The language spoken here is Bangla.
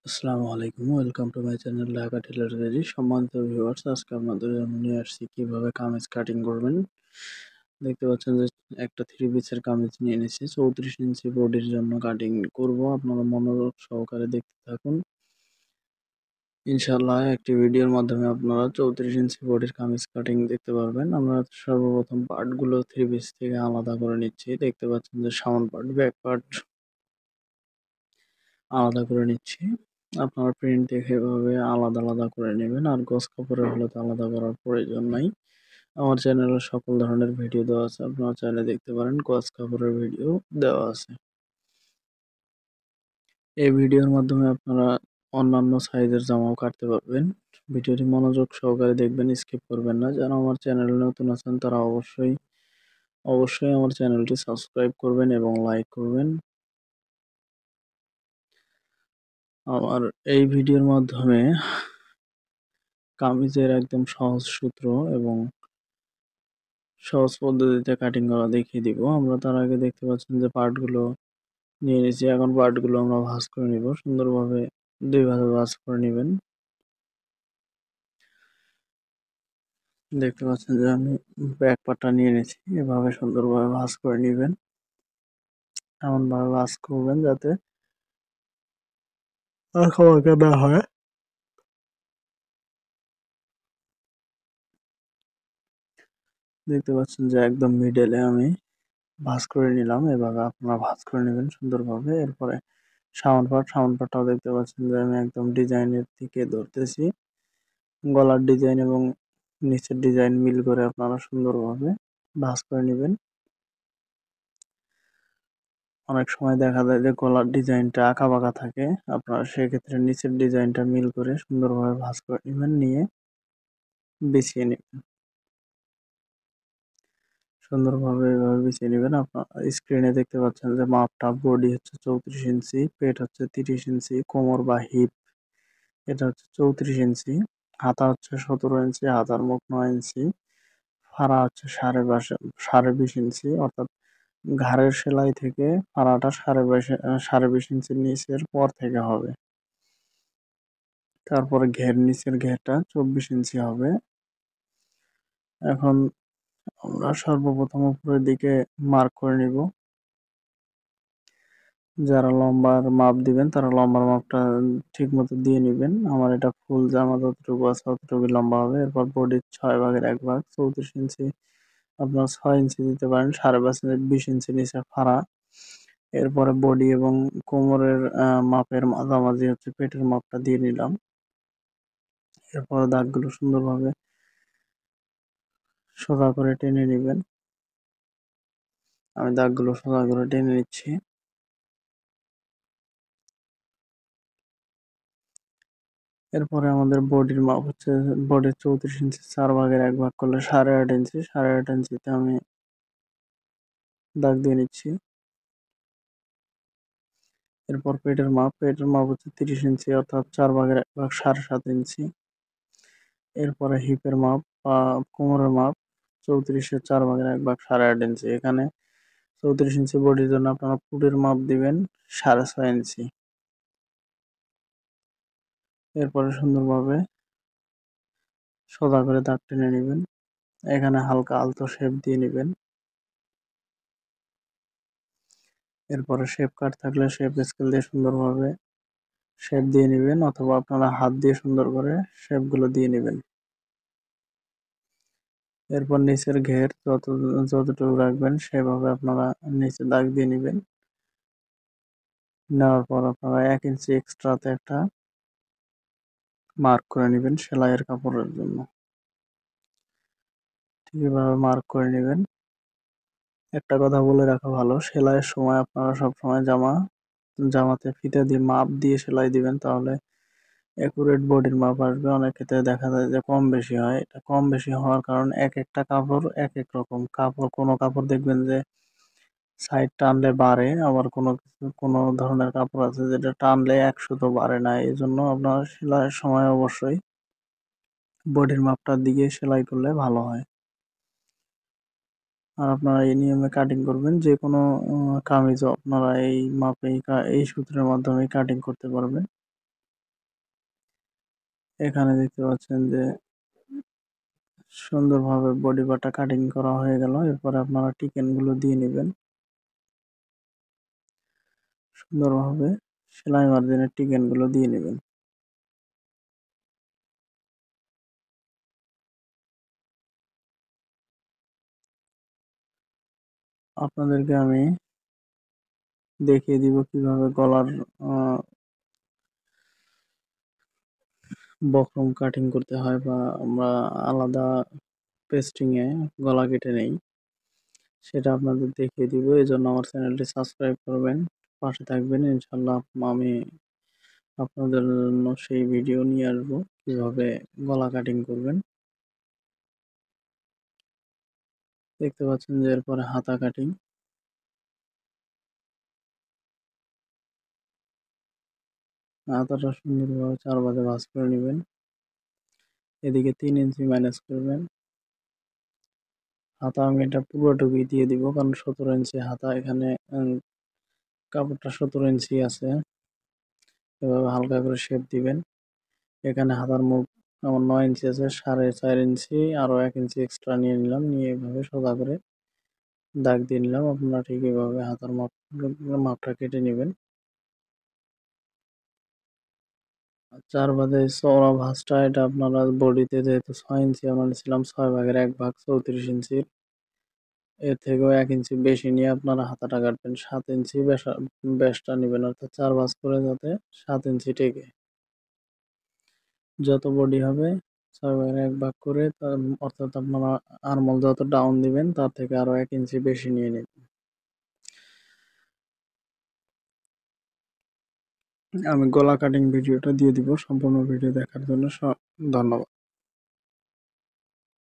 আসসালামু আলাইকুম। Welcome to my channel Dhaka tailor diary. সম্মানিত ভিউয়ার্স, আজকে আপনাদের জন্য নিয়ে আসছি কিভাবে কামিজ কাটিং করবেন। দেখতে পাচ্ছেন যে একটা থ্রি পিসের কামিজ নিয়ে নিয়েছি। 34 ইঞ্চি বডির জন্য কাটিং করব। আপনারা মনোযোগ সহকারে দেখতে থাকুন। ইনশাআল্লাহ একটি ভিডিওর মাধ্যমে আপনারা 34 ইঞ্চি বডির কামিজ কাটিং দেখতে পারবেন। আমরা সর্বপ্রথম পার্টগুলো থ্রি পিস থেকে আলাদা করে নিচ্ছি। দেখতে পাচ্ছেন যে সামন পার্ট, ব্যাক পার্ট আলাদা করে নিচ্ছি। আপনারা প্রিন্ট দেখে এভাবে আলাদা করে নেবেন। আর গজ কাপড়ের হলে তো আলাদা করার প্রয়োজন নাই। আমার চ্যানেলে সকল ধরনের ভিডিও দেওয়া আছে। আপনারা চাইলে দেখতে পারেন, গজ কাপড়ের ভিডিও দেওয়া আছে। এই ভিডিওর মাধ্যমে আপনারা অন্যান্য সাইজের জামাও কাটতে পারবেন। ভিডিওটি মনোযোগ সহকারে দেখবেন, স্কিপ করবেন না। যারা আমার চ্যানেলে নতুন আছেন তারা অবশ্যই আমার চ্যানেলটি সাবস্ক্রাইব করবেন এবং লাইক করবেন। আমার এই ভিডিওর মাধ্যমে কামিজের একদম সহজ সূত্র এবং সহজ পদ্ধতিতে কাটিং করা দেখিয়ে দিব। আমরা তার আগে দেখতে পাচ্ছেন যে পার্টগুলো নিয়ে নিয়েছি। এখন পার্টগুলো আমরা ভাঁজ করে নিব। সুন্দরভাবে 2 ভাবে ভাঁজ করে নিবেন। দেখতে পাচ্ছেন যে আমি ব্যাক পার্টটা নিয়ে নিয়েছি। এভাবে সুন্দরভাবে ভাঁজ করে নিবেন। এমনভাবে ভাঁজ করবেন যাতে আঁকা বাঁকা না হয়। দেখতে পাচ্ছেন যে একদম মিডলে আমি ভাঁজ করে নিলাম। এভাবে আপনারা ভাঁজ করে নেবেন সুন্দরভাবে। এরপরে সামন পার্টটাও দেখতে পাচ্ছেন যে আমি একদম ডিজাইনের দিকে ধরতেছি। গলার ডিজাইন এবং নিচের ডিজাইন মিল করে আপনারা সুন্দরভাবে ভাঁজ করে নেবেন। অনেক সময় দেখা যায় যে গলার ডিজাইনটা আঁকা-বাঁকা থাকে। আপনারা সেক্ষেত্রে নিচের ডিজাইনটা মিল করে সুন্দরভাবে ভাঁজ করে নিবেন, নিয়ে বিছিয়ে নিবেন। সুন্দরভাবে এভাবে বিছিয়ে নিবেন। আপনারা স্ক্রিনে দেখতে পাচ্ছেন যে মাপটা, বডি হচ্ছে 34 ইঞ্চি, পেট হচ্ছে 30 ইঞ্চি, কোমর বা হিপ এটা হচ্ছে 34 ইঞ্চি, হাতা হচ্ছে 17 ইঞ্চি, হাতার মুখ 9 ইঞ্চি, ফাড়া হচ্ছে 20.5 ইঞ্চি, অর্থাৎ ঘাড়ের সেলাই থেকে ফাড়াটা 20.5 ইঞ্চির নিচের পর থেকে হবে। তারপরে নিচের ঘেরটা 24 ইঞ্চি হবে। এখন আমরা সর্বপ্রথম উপরের দিকে মার্ক করে নিব। যারা লম্বার মাপ দিবেন তারা লম্বার মাপটা ঠিক মতো দিয়ে নিবেন। আমার এটা ফুল জামা যতটুকু আছে ততটুকু লম্বা হবে। এরপর বডির 6 ভাগের 1 ভাগ 34 ইঞ্চি আপনার 6 ইঞ্চি দিতে পারেন, 5.5 ইঞ্চি 20 ইঞ্চি নিচে ফাড়া। এরপরে বডি এবং কোমরের মাপের মাঝামাঝি হচ্ছে পেটের মাপটা দিয়ে নিলাম। এরপরে দাগগুলো সুন্দরভাবে সোজা করে টেনে নিবেন। আমি দাগগুলো সোজা করে টেনে নিচ্ছি। এরপরে আমাদের বডির মাপ হচ্ছে, বডির 34 ইঞ্চি 4 ভাগের 1 ভাগ করলে 8.5 ইঞ্চি। 8.5 ইঞ্চিতে আমি দাগ দিয়ে নিচ্ছি। এরপর পেটের মাপ হচ্ছে 30 ইঞ্চি, অর্থাৎ 4 ভাগের 1 ভাগ 7.5 ইঞ্চি। এরপরে হিপের মাপ বা কোমরের মাপ 34-এর 4 ভাগের 1 ভাগ 8.5 ইঞ্চি। এখানে 34 ইঞ্চি বডির জন্য আপনারা পুটের মাপ দিবেন 6.5 ইঞ্চি। এরপরে সুন্দরভাবে সোজা করে দাগ টেনে নিবেন। এখানে হালকা আলতো শেপ দিয়ে নিবেন। এরপরে শেপ কাট থাকলে শেপ স্কেল দিয়ে সুন্দরভাবে শেপ দিয়ে নিবেন, অথবা আপনারা হাত দিয়ে সুন্দর করে শেপগুলো দিয়ে নিবেন। এরপর নিচের ঘের যতটুকু রাখবেন সেভাবে আপনারা নিচে দাগ দিয়ে নিবেন। নেওয়ার পর আপনারা 1 ইঞ্চি এক্সট্রাতে একটা মার্ক করে নিবেন সেলাইয়ের কাপড়ের জন্য। ঠিক এভাবে মার্ক করে নিবেন। একটা কথা বলে রাখা ভালো, সেলাইয়ের সময় আপনারা সবসময় জামাতে ফিতা দিয়ে মাপ দিয়ে সেলাই দিবেন, তাহলে একুরেট বডির মাপ আসবে। অনেক ক্ষেত্রে দেখা যায় যে কম বেশি হয়। এটা কম বেশি হওয়ার কারণ এক একটা কাপড় এক এক রকম। কোনো কাপড় দেখবেন যে সাইড টানলে বাড়ে, আবার কোনো ধরনের কাপড় আছে যেটা টানলে 1 সুতো বাড়ে না। এজন্য আপনার সেলাইয়ের সময় অবশ্যই বডির মাপটা দিয়ে সেলাই করলে ভালো হয়। আর আপনারা এই নিয়মে কাটিং করবেন। যেকোনো কামিজও আপনারা এই মাপে এই সূত্রের মাধ্যমে কাটিং করতে পারবেন। এখানে দেখতে পাচ্ছেন যে সুন্দরভাবে বডি পার্টটা কাটিং করা হয়ে গেল। এরপরে আপনারা টিকেনগুলো দিয়ে নেবেন সুন্দরভাবে, সেলাই মার্জিনের টিকেনগুলো দিয়ে নেবেন। আপনাদেরকে আমি দেখিয়ে দিব কিভাবে গলার বক্রম কাটিং করতে হয়, বা আমরা আলাদা পেস্টিং এ গলা কেটে নেই, সেটা আপনাদের দেখিয়ে দিব। এই জন্য আমার চ্যানেলটি সাবস্ক্রাইব করবেন, পাশে থাকবেন। ইনশাল্লাহ আমি আপনাদের জন্য সেই ভিডিও নিয়ে আসবো কিভাবে গলা কাটিং করবেন। দেখতে পাচ্ছেন যে এরপরে হাতা কাটিং। হাতাটা সুন্দরভাবে 4 ভাঁজে ভাঁজ করে নেবেন। এদিকে 3 ইঞ্চি মাইনাস করবেন। হাতা আমি এটা পুরোটুকুই দিয়ে দিব, কারণ 17 ইঞ্চি হাতা এখানে, কাপড়টা 17 ইঞ্চি আছে। এভাবে হালকা করে শেপ দিবেন। এখানে হাতার মুখ আমার 9 ইঞ্চি আছে, 4.5 ইঞ্চি আরো 1 ইঞ্চি এক্সট্রা নিয়ে নিলাম, নিয়ে এভাবে সোজা করে দাগ দিয়ে নিলাম। আপনারা ঠিক এভাবে হাতার মাপটা কেটে নেবেন। 4 ভাঁজে চওড়া ভাঁজটা, এটা আপনারা বডিতে যেহেতু 6 ইঞ্চি আমরা নিয়েছিলাম, 6 ভাগের 1 ভাগ 34 ইঞ্চির, এর থেকেও 1 ইঞ্চি বেশি নিয়ে আপনারা হাতাটা কাটবেন। 7 ইঞ্চি ব্যাসটা নেবেন, অর্থাৎ 4 ভাঁজ করে যাতে 7 ইঞ্চি টেকে। যত বডি হবে 6 ভাগের 1 ভাগ করে, অর্থাৎ আপনারা আরমোল যত ডাউন দিবেন তার থেকে আরো 1 ইঞ্চি বেশি নিয়ে নেবেন। আমি গলা কাটিং ভিডিওটা দিয়ে দিব। সম্পূর্ণ ভিডিও দেখার জন্য ধন্যবাদ।